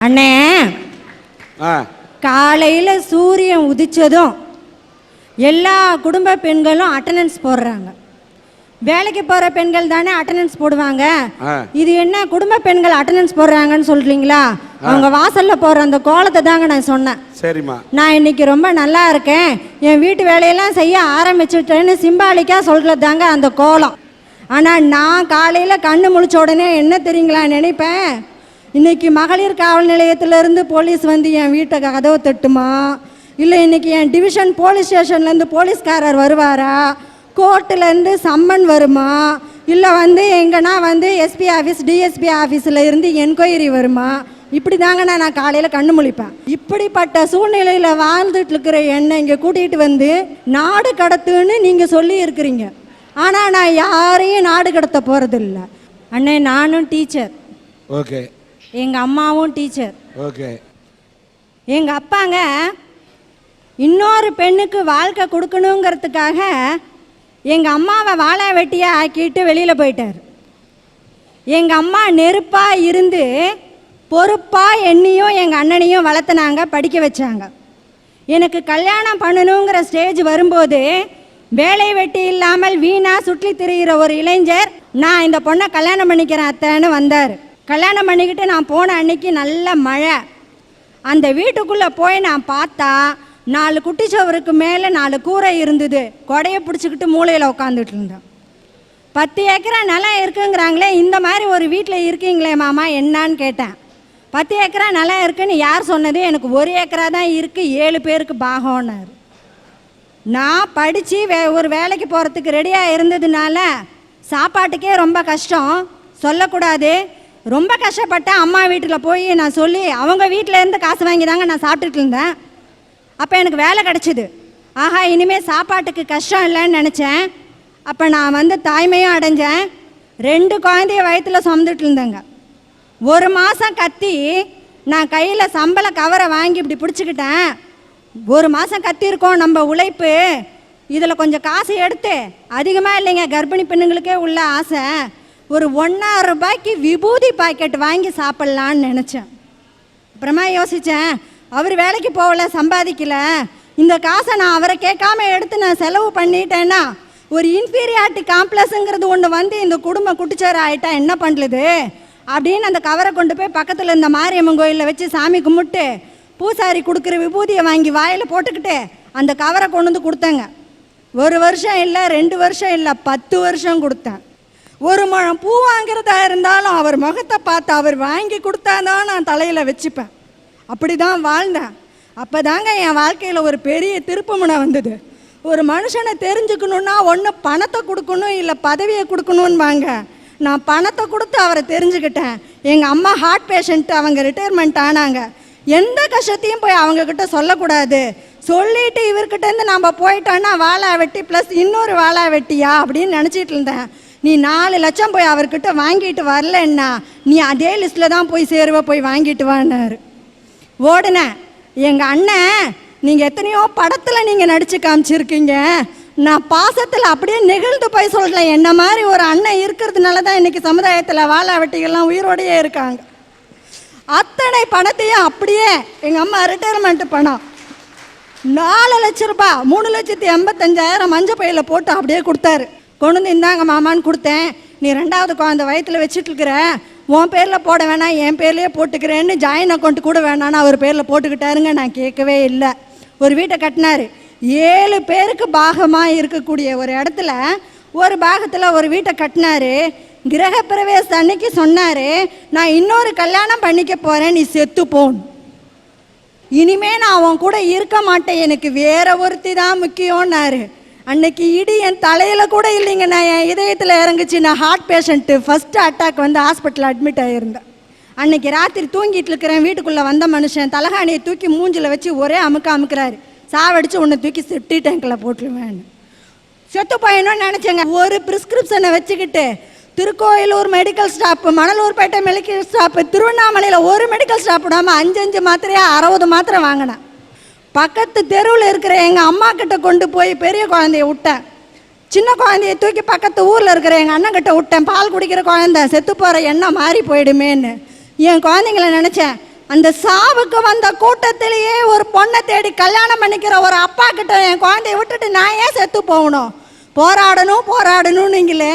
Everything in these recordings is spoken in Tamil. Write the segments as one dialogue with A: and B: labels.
A: அண்ணே, காலையில் சூரியன் உதிச்சதும் எல்லா குடும்ப பெண்களும் அட்டண்டன்ஸ் போடுறாங்க. வேலைக்கு போகிற பெண்கள் தானே அட்டண்டன்ஸ் போடுவாங்க. இது என்ன குடும்ப பெண்கள் அட்டண்டன்ஸ் போடுறாங்கன்னு சொல்றீங்களா? அவங்க வாசல்ல போற அந்த கோலத்தை தாங்க நான் சொன்னேன். சரிம்மா, நான் இன்னைக்கு ரொம்ப நல்லா இருக்கேன், என் வீட்டு வேலையெல்லாம் செய்ய ஆரம்பிச்சுட்டேன்னு சிம்பாலிக்காக சொல்கிறது தாங்க அந்த கோலம். ஆனால் நான் காலையில் கண்ணு முழிச்ச உடனே என்ன தெரியுங்களா நினைப்பேன், இன்னைக்கு மகளிர் காவல் நிலையத்திலேருந்து போலீஸ் வந்து என் வீட்டை கதவை தட்டுமா, இல்லை இன்னைக்கு என் டிவிஷன் போலீஸ் ஸ்டேஷன்லேருந்து போலீஸ்காரர் வருவாரா, கோர்ட்டுலேருந்து சம்மன் வருமா, இல்லை வந்து எங்கன்னா வந்து எஸ்பி ஆஃபீஸ் டிஎஸ்பி ஆஃபீஸில் இருந்து என்கொயரி வருமா, இப்படி தாங்க நான் காலையில் கண்ணு முழிப்பேன். இப்படிப்பட்ட சூழ்நிலையில் வாழ்ந்துட்டு இருக்கிற என்னை இங்கே கூட்டிகிட்டு வந்து நாடு கடத்துன்னு நீங்கள் சொல்லி இருக்கிறீங்க. ஆனால் நான் யாரையும் நாடு கடத்த போகிறதில்ல. அண்ணே, நானும் டீச்சர்,
B: ஓகே,
A: எங்கள் அம்மாவும் டீச்சர்,
B: ஓகே.
A: எங்கள் அப்பாங்க இன்னொரு பெண்ணுக்கு வாழ்க்கை கொடுக்கணுங்கிறதுக்காக எங்கள் அம்மாவை வாழை வெட்டியாக ஆக்கிட்டு வெளியில் போயிட்டார். எங்கள் அம்மா நெருப்பாக இருந்து பொறுப்பாக என்னையும் எங்கள் அண்ணனையும் வளர்த்துனாங்க, படிக்க வச்சாங்க. எனக்கு கல்யாணம் பண்ணணுங்கிற ஸ்டேஜ் வரும்போது வேலை வெட்டி இல்லாமல் வீணாக சுற்றி திரிகிற ஒரு இளைஞர் நான் இந்த பொண்ணை கல்யாணம் பண்ணிக்கிறேன் அத்தைன்னு வந்தார். கல்யாணம் பண்ணிக்கிட்டு நான் போன அன்னைக்கு நல்ல மழை. அந்த வீட்டுக்குள்ளே போய் நான் பார்த்தா 4 குட்டிச்சவருக்கு மேலே 4 கூரை இருந்தது. கொடையை பிடிச்சிக்கிட்டு மூளையில் உட்காந்துட்டு இருந்தேன். 10 ஏக்கரா நிலம் இருக்குங்கிறாங்களே, இந்த மாதிரி ஒரு வீட்டில் இருக்கீங்களே மாமா என்னான்னு கேட்டேன். 10 ஏக்கரா நிலம் இருக்குன்னு யார் சொன்னது, எனக்கு 1 ஏக்கரா தான் இருக்குது, 7 பேருக்கு பாகம்னாரு. நான் படித்து ஒரு வேலைக்கு போகிறதுக்கு ரெடியாக இருந்ததுனால சாப்பாட்டுக்கே ரொம்ப கஷ்டம், சொல்லக்கூடாது, ரொம்ப கஷ்டப்பட்டேன். அம்மா வீட்டில் போய் நான் சொல்லி அவங்க வீட்டிலேருந்து காசு வாங்கி தாங்க நான் சாப்பிட்டுட்டு இருந்தேன். அப்போ எனக்கு வேலை கிடச்சிது. ஆஹா, இனிமேல் சாப்பாட்டுக்கு கஷ்டம் இல்லைன்னு நினச்சேன். அப்போ நான் வந்து தாய்மையும் அடைஞ்சேன். 2 குழந்தைய வயிற்றில் சுமந்துட்டு இருந்தேங்க. 1 மாதம் கத்தி நான் கையில் சம்பள கவரை வாங்கி இப்படி பிடிச்சிக்கிட்டேன். 1 மாதம் கத்திருக்கோம் நம்ம உழைப்பு, இதில் கொஞ்சம் காசு எடுத்து, அதிகமாக இல்லைங்க கர்ப்பிணி பெண்ணுங்களுக்கே உள்ள ஆசை, ஒரு 1,000 ரூபாய்க்கு விபூதி பாக்கெட் வாங்கி சாப்பிட்லான்னு நினச்சேன். அப்புறமா யோசித்தேன், அவர் வேலைக்கு போகல, சம்பாதிக்கல, இந்த காசை நான் அவரை கேட்காம எடுத்து நான் செலவு பண்ணிட்டேன்னா ஒரு இன்ஃபீரியாரிட்டி காம்ப்ளெக்ஸுங்கிறது ஒன்று வந்து இந்த குடும்பம் குட்டிச்சேர ஆகிட்டா என்ன பண்ணுறது அப்படின்னு அந்த கவரை கொண்டு போய் பக்கத்தில் இந்த மாரியம்மன் கோயிலில் வச்சு சாமி கும்பிட்டு பூசாரி கொடுக்குற விபூதியை வாங்கி வாயில் போட்டுக்கிட்டு அந்த கவரை கொண்டு வந்து கொடுத்தேங்க. 1 வருஷம் இல்லை, 2 வருஷம் இல்லை, 10 வருஷம் கொடுத்தேன். 1 முழம் பூ வாங்கிறதா இருந்தாலும் அவர் முகத்தை பார்த்து அவர் வாங்கி கொடுத்தாதான் நான் தலையில் வச்சுப்பேன். அப்படி தான் வாழ்ந்தேன். அப்போ தாங்க என் வாழ்க்கையில் ஒரு பெரிய திருப்புமுனை வந்தது. ஒரு மனுஷனை தெரிஞ்சுக்கணுன்னா ஒன்று பணத்தை கொடுக்கணும், இல்லை பதவியை கொடுக்கணும்பாங்க. நான் பணத்தை கொடுத்து அவரை தெரிஞ்சுக்கிட்டேன். எங்கள் அம்மா ஹார்ட் பேஷண்ட்டு, அவங்க ரிட்டையர்மெண்ட் ஆனாங்க. எந்த கஷ்டத்தையும் போய் அவங்கக்கிட்ட சொல்லக்கூடாது, சொல்லிட்டு இவர்கிட்டேருந்து நம்ம போயிட்டோன்னா வாழா வெட்டி ப்ளஸ் இன்னொரு வாழா வெட்டியா அப்படின்னு நினச்சிட்டு இருந்தேன். நீ 4 லட்சம் போய் அவர்கிட்ட வாங்கிட்டு வரலன்னா நீ அதே லிஸ்ட்டில் தான் போய் சேருவ, போய் வாங்கிட்டு வான்னாரு. ஓடுனேன். எங்கள் அண்ணன், நீங்கள் எத்தனையோ படத்தில் நீங்கள் நடித்து காமிச்சிருக்கீங்க, நான் பாசத்தில் அப்படியே நெகிழ்ந்து போய் சொல்கிறேன், என்ன மாதிரி ஒரு அண்ணன் இருக்கிறதுனால தான் இன்றைக்கி சமுதாயத்தில் வாழா வெட்டிகள்லாம் உயிரோடையே இருக்காங்க. அத்தனை பணத்தையும் அப்படியே எங்கள் அம்மா ரிட்டையர்மெண்ட் பணம் 4 லட்சம் ரூபாய் 3,85,000 மஞ்சள் பையில் போட்டு அப்படியே கொடுத்தாரு. கொண்டு வந்து இந்தாங்க மாமான்னு கொடுத்தேன். நீ 2வது குழந்தை வயிற்றில் வச்சுட்டு இருக்கிற, உன் பேரில் போட வேணாம், என் பேர்லேயே போட்டுக்கிறேன்னு ஜாயின் அக்கௌண்ட் கூட வேணான்னு அவர் பேரில் போட்டுக்கிட்டாருங்க. நான் கேட்கவே இல்லை. ஒரு வீட்டை கட்டினார். 7 பேருக்கு பாகமாக இருக்கக்கூடிய ஒரு இடத்துல ஒரு பாகத்தில் ஒரு வீட்டை கட்டினார். கிரகப்பிரவேச அன்னைக்கு சொன்னார், நான் இன்னொரு கல்யாணம் பண்ணிக்க போகிறேன், நீ செத்து போன், இனிமே நான் அவன் கூட இருக்க மாட்டேன், எனக்கு வேற ஒருத்தி தான் முக்கியம்னாரு. அன்னைக்கு இடி என் தலையில் கூட இல்லைங்க, நான் என் இதயத்தில் இறங்குச்சு. நான் ஹார்ட் பேஷண்ட்டு, ஃபஸ்ட்டு அட்டாக் வந்து ஹாஸ்பிட்டலில் அட்மிட் ஆகியிருந்தேன். அன்னைக்கு ராத்திரி தூங்கிட்டு இருக்கிறேன். வீட்டுக்குள்ளே வந்த மனுஷன் தலகாணியை தூக்கி மூஞ்சில் வச்சு ஒரே அமுக்குறாரு. சாவடிச்சு உன்னை தூக்கி செப்டி டேங்கில் போட்டுருவேன். செத்து போயணும்னு நினச்சேங்க. ஒரு ப்ரிஸ்கிரிப்ஷனை வச்சுக்கிட்டு Tirukkoyilur medical stop, Manalurpettai medical stop, திருவண்ணாமலையில் ஒரு மெடிக்கல் ஸ்டாப் விடாமல் 5 மாத்திரையா 60 மாத்திரை வாங்கினேன். பக்கத்து தெருவில் இருக்கிற எங்கள் அம்மா கிட்ட கொண்டு போய் பெரிய குழந்தைய விட்டேன். சின்ன குழந்தைய தூக்கி பக்கத்து ஊரில் இருக்கிற எங்கள் அண்ணன் கிட்ட விட்டேன். பால் குடிக்கிற குழந்தை செத்து போகிற எண்ணம் மாறி போயிடுமேன்னு. என் குழந்தைங்கள நினச்சேன், அந்த சாவுக்கு வந்த கூட்டத்திலேயே ஒரு பொண்ணை தேடி கல்யாணம் பண்ணிக்கிற ஒரு அப்பா கிட்ட என் குழந்தைய விட்டுட்டு நான் ஏன் செத்து போகணும்? போராடணும்னுங்களே,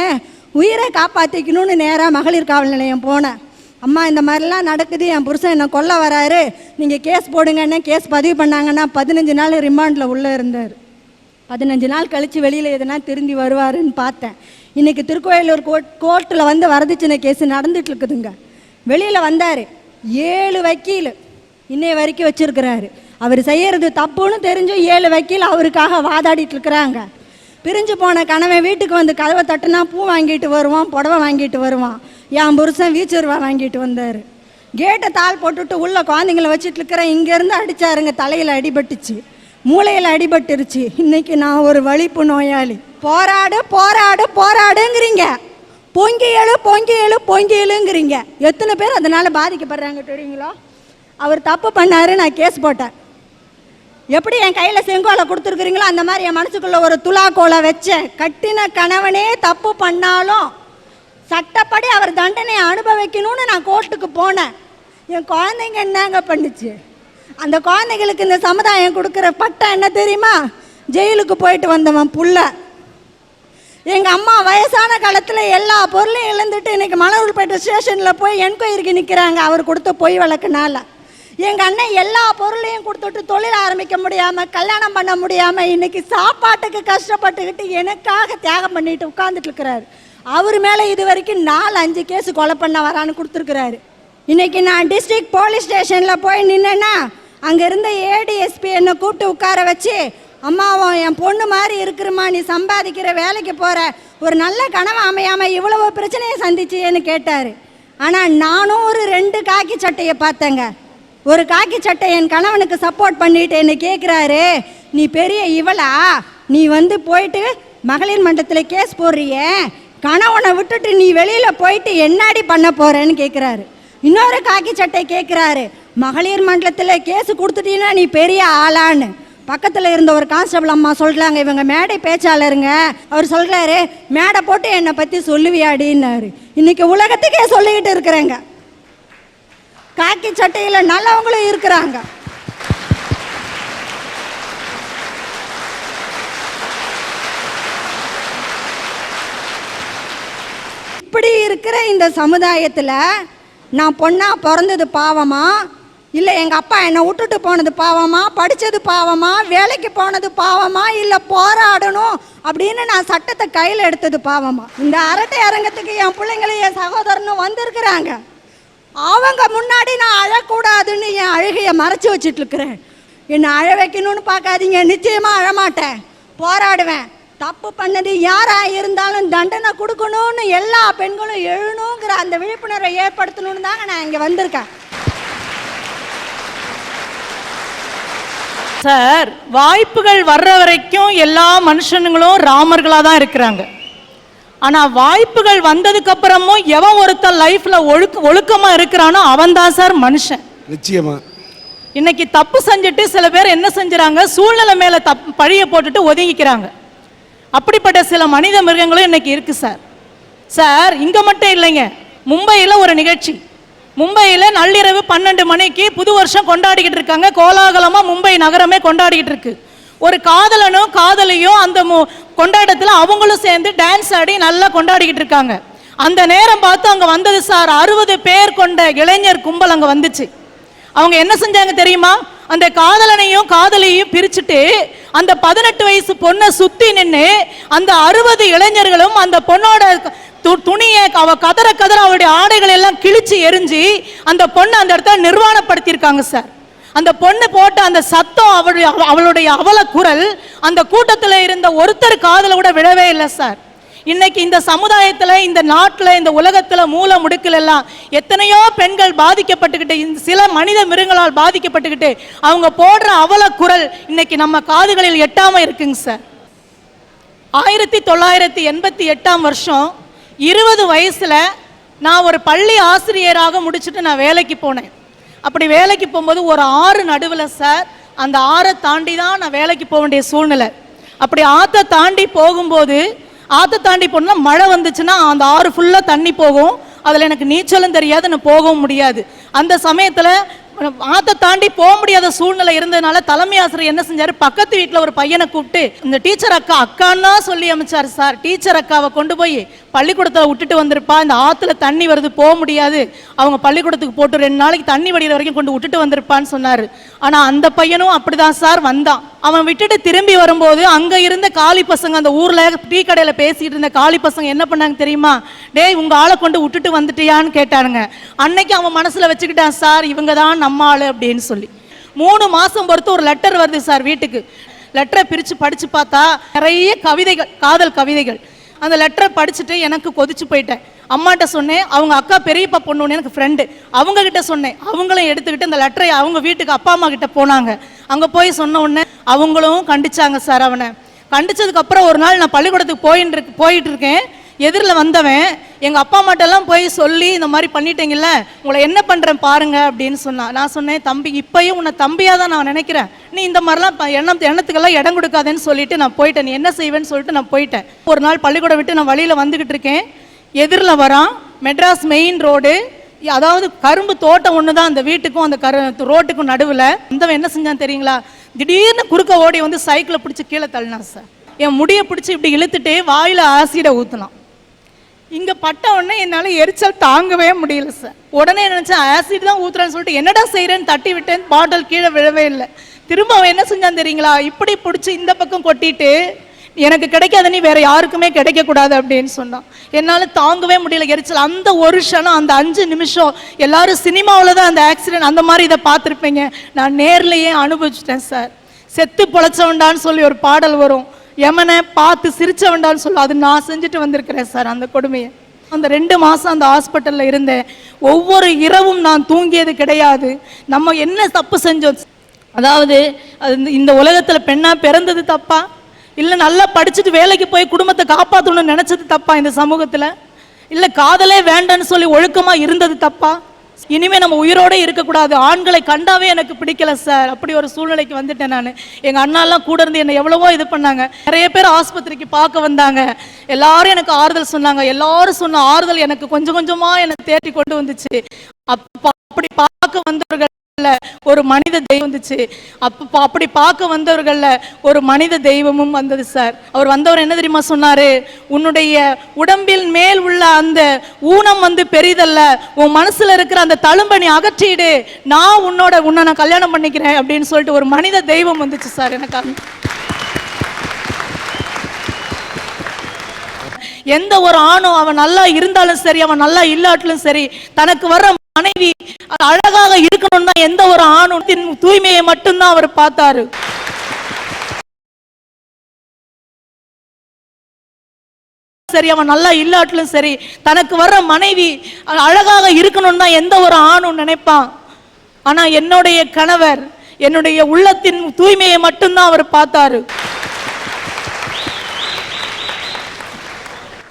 A: உயிரை காப்பாற்றிக்கணும்னு நேராக மகளிர் காவல் நிலையம் போனேன். அம்மா இந்த மாதிரிலாம் நடக்குது, என் புருஷன் என்னை கொல்ல வராரு, நீங்கள் கேஸ் போடுங்கன்னு கேஸ் பதிவு பண்ணாங்கன்னா 15 நாள் ரிமாண்டில் உள்ளே இருந்தார். 15 நாள் கழித்து வெளியில் எதுனா திரும்பி வருவாருன்னு பார்த்தேன். இன்றைக்கி திருக்கோயிலூர் கோர்ட்டில் வந்து வரதட்சணை கேஸ் நடந்துட்டு இருக்குதுங்க. வெளியில் வந்தார். 7 வக்கீல் இன்னைய வரைக்கும் வச்சுருக்கிறாரு. அவர் செய்கிறது தப்புன்னு தெரிஞ்சும் 7 வக்கீல் அவருக்காக வாதாடிட்டு இருக்கிறாங்க. பிரிஞ்சு போன கணவன் வீட்டுக்கு வந்து கதவை தட்டுனா பூ வாங்கிட்டு வருவான், புடவை வாங்கிட்டு வருவான். என் புருஷன் வீச்சுருவா வாங்கிட்டு வந்தார். கேட்டை தாள் போட்டுட்டு உள்ள குழந்தைங்களை வச்சுட்டு இருக்கிறேன். இங்கேருந்து அடித்தாருங்க, தலையில் அடிபட்டுச்சு, மூளையில் அடிபட்டுருச்சு. இன்னைக்கு நான் ஒரு வலிப்பு நோயாளி. போராடுங்கிறீங்க, பொங்கி எழுங்கிறீங்க. எத்தனை பேர் அதனால பாதிக்கப்படுறாங்க தெரியுங்களோ? அவர் தப்பு பண்ணாரு, நான் கேஸ் போட்டேன். எப்படி என் கையில் செங்கோலை கொடுத்துருக்குறீங்களோ அந்த மாதிரி என் மனசுக்குள்ள ஒரு துலாக்கோலை வச்சேன். கட்டின கணவனே தப்பு பண்ணாலும் சட்டப்படி அவர் தண்டனை அனுபவிக்கணும்னு நான் கோர்ட்டுக்கு போனேன். என் குழந்தைங்க என்னங்க பண்ணுச்சு? அந்த குழந்தைங்களுக்கு இந்த சமுதாயம் கொடுக்குற பட்டம் என்ன தெரியுமா? ஜெயிலுக்கு போயிட்டு வந்தவன் புள்ள. எங்கள் அம்மா வயசான காலத்தில் எல்லா பொருளையும் இழந்துட்டு இன்றைக்கி மலர்பேட்டை ஸ்டேஷனில் போய் என்கொயரிக்கு நிற்கிறாங்க அவர் கொடுத்த பொய் வழக்குனால. எங்கள் அண்ணன் எல்லா பொருளையும் கொடுத்துட்டு தொழில் ஆரம்பிக்க முடியாமல், கல்யாணம் பண்ண முடியாமல், இன்றைக்கி சாப்பாட்டுக்கு கஷ்டப்பட்டுக்கிட்டு எனக்காக தியாகம் பண்ணிட்டு உட்காந்துட்டு இருக்கிறாரு. அவர் மேலே இது வரைக்கும் 4-5 கேஸு கொலை பண்ண வரான்னு கொடுத்துருக்குறாரு. இன்றைக்கி நான் டிஸ்ட்ரிக்ட் போலீஸ் ஸ்டேஷனில் போய் நின்னேன்னா அங்கே இருந்த ஏடிஎஸ்பி என்னை கூப்பிட்டு உட்கார வச்சு, அம்மாவும் என் பொண்ணு மாதிரி இருக்கிறமா, நீ சம்பாதிக்கிற வேலைக்கு போகிற, ஒரு நல்ல கனவு அமையாமல் இவ்வளவு பிரச்சனையை சந்திச்சியேன்னு கேட்டார். ஆனால் நானும் ஒரு 2 காக்கி சட்டையை பார்த்தேங்க. ஒரு காக்கி சட்டை என் கணவனுக்கு சப்போர்ட் பண்ணிட்டு என்ன கேட்குறாரு, நீ பெரிய இவளா, நீ வந்து போயிட்டு மகளிர் மன்றத்தில் கேஸ் போடுறிய, கணவனை விட்டுட்டு நீ வெளியில் போயிட்டு என்னாடி பண்ண போகிறேன்னு கேட்குறாரு. இன்னொரு காக்கி சட்டை கேட்குறாரு, மகளிர் மன்றத்தில் கேஸு கொடுத்துட்டீங்கன்னா நீ பெரிய ஆளான்னு. பக்கத்தில் இருந்த ஒரு கான்ஸ்டபிள் அம்மா சொல்கிறாங்க, இவங்க மேடை பேச்சாளருங்க, அவர் சொல்கிறாரு, மேடை போட்டு என்னை பற்றி சொல்லுவியாடின்னாரு. இன்றைக்கி உலகத்துக்கே சொல்லிக்கிட்டு இருக்கிறேங்க. காக்கி சட்டையில் நல்லவங்களும் இருக்கிறாங்க. இப்படி இருக்கிற இந்த சமுதாயத்தில் நான் பொண்ணா பிறந்தது பாவமா, இல்லை எங்கள் அப்பா என்னை விட்டுட்டு போனது பாவமா, படித்தது பாவமா, வேலைக்கு போனது பாவமா, இல்லை போராடணும் அப்படின்னு நான் சட்டத்தை கையில் எடுத்தது பாவமா? இந்த அரட்டை அரங்கத்துக்கு என் பிள்ளைங்களும் என் சகோதரனும் வந்திருக்கிறாங்க. அவங்க முன்னாடி நான் அழக்கூடாதுன்னு என் அழுகையை மறைச்சி வச்சுட்டு இருக்கிறேன். என்னை அழ வைக்கணும்னு பார்க்காதீங்க, நிச்சயமாக அழமாட்டேன், போராடுவேன். தப்பு பண்ணது யாராக இருந்தாலும் தண்டனை கொடுக்கணும்னு எல்லா பெண்களும் எழுணுங்கிற அந்த விழிப்புணர்வை ஏற்படுத்தணும்னு தாங்க நான் இங்கே வந்திருக்கேன்.
B: சார், வாய்ப்புகள் வர்ற வரைக்கும் எல்லா மனுஷனுங்களும் ராமர்களாக தான் இருக்கிறாங்க. ஆனால் வாய்ப்புகள் வந்ததுக்கு அப்புறமும் எவன் ஒருத்தன் லைஃப்ல ஒழுக்கமா இருக்கிறானோ அவன் தான் சார் மனுஷன்.
C: நிச்சயமா.
B: இன்னைக்கு தப்பு செஞ்சுட்டு சில பேர் என்ன செஞ்சுறாங்க, சூழ்நிலை மேல பழிய போட்டுட்டு ஒதுங்கிக்கிறாங்க. அப்படிப்பட்ட சில மனித மிருகங்களும் இன்னைக்கு இருக்கு சார். சார், இங்க மட்டும் இல்லைங்க, மும்பையில் ஒரு நிகழ்ச்சி. மும்பையில் நள்ளிரவு 12 மணிக்கு புது வருஷம் கொண்டாடிக்கிட்டு இருக்காங்க. கோலாகலமா மும்பை நகரமே கொண்டாடிக்கிட்டு இருக்கு. ஒரு காதலனும் காதலியும் அந்த கொண்டாட்டத்தில் அவங்களும் சேர்ந்து டான்ஸ் ஆடி நல்லா கொண்டாடிக்கிட்டு இருக்காங்க. அந்த நேரம் பார்த்து அங்கே வந்தது சார் 60 பேர் கொண்ட இளைஞர் கும்பல் அங்கே வந்துச்சு. அவங்க என்ன செஞ்சாங்க தெரியுமா? அந்த காதலனையும் காதலியையும் பிரிச்சுட்டு அந்த 18 வயசு பொண்ணை சுத்தி நின்று அந்த 60 இளைஞர்களும் அந்த பொண்ணோட துணியை அவ கதற அவளுடைய ஆடைகள் எல்லாம் கிழிச்சு எரிஞ்சு அந்த பொண்ணை அந்த இடத்துல நிர்வாணப்படுத்தியிருக்காங்க சார். அந்த பொண்ணு போட்ட அந்த சத்தம், அவளுடைய அவல குரல் அந்த கூட்டத்தில் இருந்த ஒருத்தர் காதல கூட விழவே இல்லை சார். இன்னைக்கு இந்த சமுதாயத்தில், இந்த நாட்டில், இந்த உலகத்தில் மூல முடுக்கில் எல்லாம் எத்தனையோ பெண்கள் பாதிக்கப்பட்டுக்கிட்டு, சில மனித மிருகங்களால் பாதிக்கப்பட்டுக்கிட்டு அவங்க போடுற அவல குரல் இன்னைக்கு நம்ம காதுகளில் எட்டாம இருக்குங்க சார். 1988 வருஷம் 20 வயசுல நான் ஒரு பள்ளி ஆசிரியராக முடிச்சுட்டு நான் வேலைக்கு போனேன். அப்படி வேலைக்கு போகும்போது ஒரு ஆறு நடுவில் சார், அந்த ஆறை தாண்டி தான் நான் வேலைக்கு போக வேண்டிய சூழ்நிலை. அப்படி ஆற்றை தாண்டி போகும்போது, ஆற்றை தாண்டி போனால் மழை வந்துச்சுன்னா அந்த ஆறு ஃபுல்லாக தண்ணி போகும். அதில் எனக்கு நீச்சலும் தெரியாது, நான் போகவும் முடியாது. அந்த சமயத்தில் ஆத்தை தாண்டி போக முடியாத சூழ்நிலை இருந்ததுனால தலைமை ஆசிரியர் என்ன செஞ்சாரு, பக்கத்து வீட்டில் ஒரு பையனை கூப்பிட்டு இந்த டீச்சர் அக்கா அக்கான்னா சொல்லி அமைச்சார் சார். டீச்சர் அக்காவை கொண்டு போய் பள்ளிக்கூடத்தில் விட்டுட்டு வந்திருப்பா, இந்த ஆற்றுல தண்ணி வருது போக முடியாது, அவங்க பள்ளிக்கூடத்துக்கு போட்டு 2 நாளைக்கு தண்ணி வடிகிற வரைக்கும் கொண்டு விட்டுட்டு வந்திருப்பான்னு சொன்னார். ஆனால் அந்த பையனும் அப்படிதான் சார் வந்தான். அவன் விட்டுட்டு திரும்பி வரும்போது அங்கே இருந்த காலி பசங்க, அந்த ஊரில் டீ கடையில் பேசிட்டு இருந்த காலி பசங்க என்ன பண்ணாங்க தெரியுமா, டேய் உங்கள் ஆளை கொண்டு விட்டுட்டு வந்துட்டியான்னு கேட்டானுங்க. அன்னைக்கு அவன் மனசில் வச்சுக்கிட்டான், சார் இவங்க தான் நம்ம ஆளு அப்படின்னு சொல்லி. 3 மாதம் பொறுத்து ஒரு லெட்டர் வருது சார் வீட்டுக்கு. லெட்டரை பிரித்து படித்து பார்த்தா நிறைய கவிதைகள், காதல் கவிதைகள். அந்த லெட்டரை படிச்சுட்டு எனக்கு கொதிச்சு போயிட்டேன். அம்மாட்ட சொன்னேன், அவங்க அக்கா பெரியப்பா பொண்ணு எனக்கு ஃப்ரெண்டு, அவங்க கிட்ட சொன்னேன். அவங்களும் எடுத்துக்கிட்டு அந்த லெட்டரை அவங்க வீட்டுக்கு அப்பா அம்மா கிட்ட போனாங்க. அங்கே போய் சொன்ன உடனே அவங்களும் கண்டிச்சாங்க சார். அவனை கண்டிச்சதுக்கப்புறம் ஒரு நாள் நான் பள்ளிக்கூடத்துக்கு போயிட்டு இருக்கேன். எதிரில் வந்தவன் எங்கள் அப்பா அம்மாட்டெல்லாம் போய் சொல்லி இந்த மாதிரி பண்ணிட்டீங்கல்ல, உங்களை என்ன பண்ணுறேன் பாருங்க அப்படின்னு சொன்னான். நான் சொன்னேன், தம்பி இப்பயும் உன்னை தம்பியாக தான் நான் நினைக்கிறேன், நீ இந்த மாதிரிலாம் எண்ணத்துக்கெல்லாம் இடம் கொடுக்காதேன்னு சொல்லிட்டு நான் போயிட்டேன். நீ என்ன செய்வேன்னு சொல்லிட்டு நான் போயிட்டேன். ஒரு நாள் பள்ளிக்கூடம் விட்டு நான் வழியில் வந்துக்கிட்டு இருக்கேன். எதிரில் வரான், மெட்ராஸ் மெயின் ரோடு, அதாவது கரும்பு தோட்டம் ஒன்று தான் அந்த வீட்டுக்கும் அந்த ரோட்டுக்கும் நடுவில். வந்தவன் என்ன செஞ்சான் தெரியுங்களா, திடீர்னு குறுக்க ஓடி வந்து சைக்கிளை பிடிச்சி கீழே தள்ளினான் சார். என் முடியை பிடிச்சி இப்படி இழுத்துட்டு வாயில் ஆசிடை ஊற்றினான். இங்கே பட்ட உடனே என்னால் எரிச்சல் தாங்கவே முடியல சார். உடனே நினச்சேன் ஆசிட் தான் ஊற்றுறான்னு சொல்லிட்டு என்னடா செய்கிறேன்னு தட்டி விட்டேன். பாட்டில் கீழே விழவே இல்லை. திரும்ப அவன் என்ன செஞ்சான் தெரியுங்களா, இப்படி பிடிச்சி இந்த பக்கம் கொட்டிட்டு எனக்கு கிடைக்காத நீ வேற யாருக்குமே கிடைக்கக்கூடாது அப்படின்னு சொன்னான். என்னால் தாங்கவே முடியல எரிச்சல். அந்த ஒரு க்ஷணம், அந்த 5 நிமிஷம், எல்லாரும் சினிமாவில் தான் அந்த ஆக்சிடென்ட் அந்த மாதிரி இதை பார்த்துருப்பீங்க, நான் நேர்லையே அனுபவிச்சிட்டேன் சார். செத்து பொழைச்சவண்டான்னு சொல்லி ஒரு பாடல் வரும், எமனை பார்த்து சிரிச்சவண்டான்னு சொல்ல, அது நான் செஞ்சுட்டு வந்திருக்கிறேன் சார் அந்த கொடுமையை. அந்த 2 மாதம் அந்த ஹாஸ்பிட்டலில் இருந்தேன். ஒவ்வொரு இரவும் நான் தூங்கியது கிடையாது. நம்ம என்ன தப்பு செஞ்சோம், அதாவது இந்த உலகத்தில் பெண்ணாக பிறந்தது தப்பா, இல்லை நல்லா படிச்சுட்டு வேலைக்கு போய் குடும்பத்தை காப்பாற்றணும்னு நினச்சது தப்பா இந்த சமூகத்தில், இல்லை காதலே வேண்டான்னு சொல்லி ஒழுக்கமாக இருந்தது தப்பா, இனிமேல் நம்ம உயிரோடு இருக்கக்கூடாது, ஆண்களை கண்டாவே எனக்கு பிடிக்கல சார், அப்படி ஒரு சூழ்நிலைக்கு வந்துட்டேன் நான். எங்கள் அண்ணாலாம் கூட இருந்து என்னை எவ்வளவோ இது பண்ணாங்க. நிறைய பேர் ஆஸ்பத்திரிக்கு பார்க்க வந்தாங்க, எல்லாரும் எனக்கு ஆறுதல் சொன்னாங்க. எல்லாரும் சொன்ன ஆறுதல் எனக்கு கொஞ்சம் கொஞ்சமாக என்னை தேடி கொண்டு வந்துச்சு. அப்படி பார்க்க வந்தவர்கள் ஒரு மனித தெய்வம் வந்துச்சு. அப்படி பார்க்க வந்தவர்கள்ல ஒரு மனித தெய்வமும் வந்தது சார். அவர் வந்தவர் என்ன தெரியுமா சொன்னாரு, உன்னுடைய உடம்பில் மேல் உள்ள அந்த ஊனம் பெரிதல்ல, உன் மனசுல இருக்கிற அந்த தழும்பை அகற்றிடு, நான் உன்னை நான் கல்யாணம் பண்ணிக்கிறேன் அப்படின்னு சொல்லிட்டு ஒரு மனித தெய்வம் வந்துச்சு சார் எனக்கு. எந்த ஒரு ஆணும் அவன் நல்லா இருந்தாலும் சரி, அவன் நல்லா இல்லாட்டிலும் சரி, தனக்கு வர்ற மனைவி அழகாக இருக்கணும்னா எந்த ஒரு ஆணுத்தின் தூய்மையை மட்டும்தான் அவர் பார்த்தாரு. சரி, அவன் நல்லா இல்லாட்டிலும் சரி, தனக்கு வர்ற மனைவி அழகாக இருக்கணும்னு தான் எந்த ஒரு ஆணும் நினைப்பான். ஆனா என்னுடைய கணவர் என்னுடைய உள்ளத்தின் தூய்மையை மட்டும்தான் அவர் பார்த்தாரு.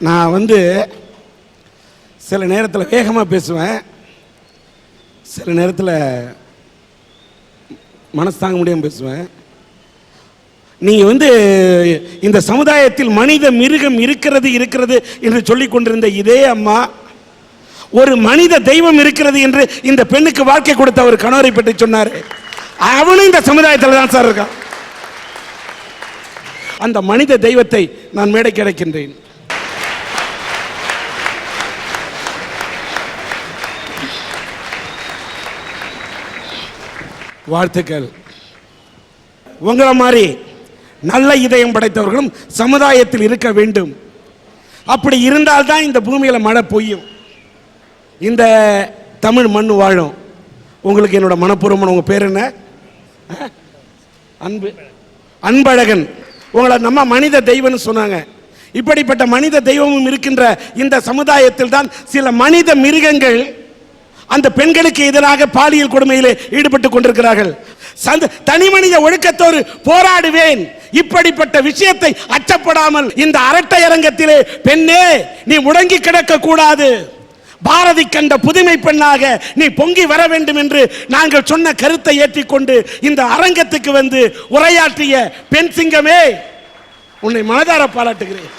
C: நான் சில நேரத்தில் வேகமாக பேசுவேன், சில நேரத்தில் மனசு தாங்க முடியாமல் பேசுவேன். நீங்கள் இந்த சமுதாயத்தில் மனித மிருகம் இருக்கிறது என்று சொல்லிக் கொண்டிருந்த இதே அம்மா ஒரு மனித தெய்வம் இருக்கிறது என்று இந்த பெண்ணுக்கு வாழ்க்கை கொடுத்த ஒரு கணவரை பற்றி சொன்னார். அவனும் இந்த சமுதாயத்தில் தான் சார் இருக்கான். அந்த மனித தெய்வத்தை நான் மேடைக்கு அழைக்கின்றேன். வாழ்த்துக்கள். உங்களை மாதிரி நல்ல இதயம் படைத்தவர்களும் சமுதாயத்தில் இருக்க வேண்டும். அப்படி இருந்தால்தான் இந்த பூமியில் மழை பொய்யும், இந்த தமிழ் மண் வாழும். உங்களுக்கு என்னோட மனப்பூர்வமான, உங்கள் பேர் என்ன? அன்பழகன். உங்களை நம்ம மனித தெய்வம்னு சொன்னாங்க. இப்படிப்பட்ட மனித தெய்வமும் இருக்கின்ற இந்த சமுதாயத்தில் தான் சில மனித மிருகங்கள் அந்த பெண்களுக்கு எதிராக பாலியல் கொடுமையிலே ஈடுபட்டுக் கொண்டிருக்கிறார்கள். தனி மனித ஒழுக்கத்தோடு போராடுவேன். இப்படிப்பட்ட விஷயத்தை அச்சப்படாமல் இந்த அரட்டை அரங்கத்திலே பெண்ணே நீ முடங்கி கிடக்க கூடாது, பாரதி கண்ட புதுமை பெண்ணாக நீ பொங்கி வர வேண்டும் என்று நாங்கள் சொன்ன கருத்தை ஏற்றிக்கொண்டு இந்த அரங்கத்துக்கு உரையாற்றிய பெண் சிங்கமே, உன்னை மனதார பாராட்டுகிறேன்.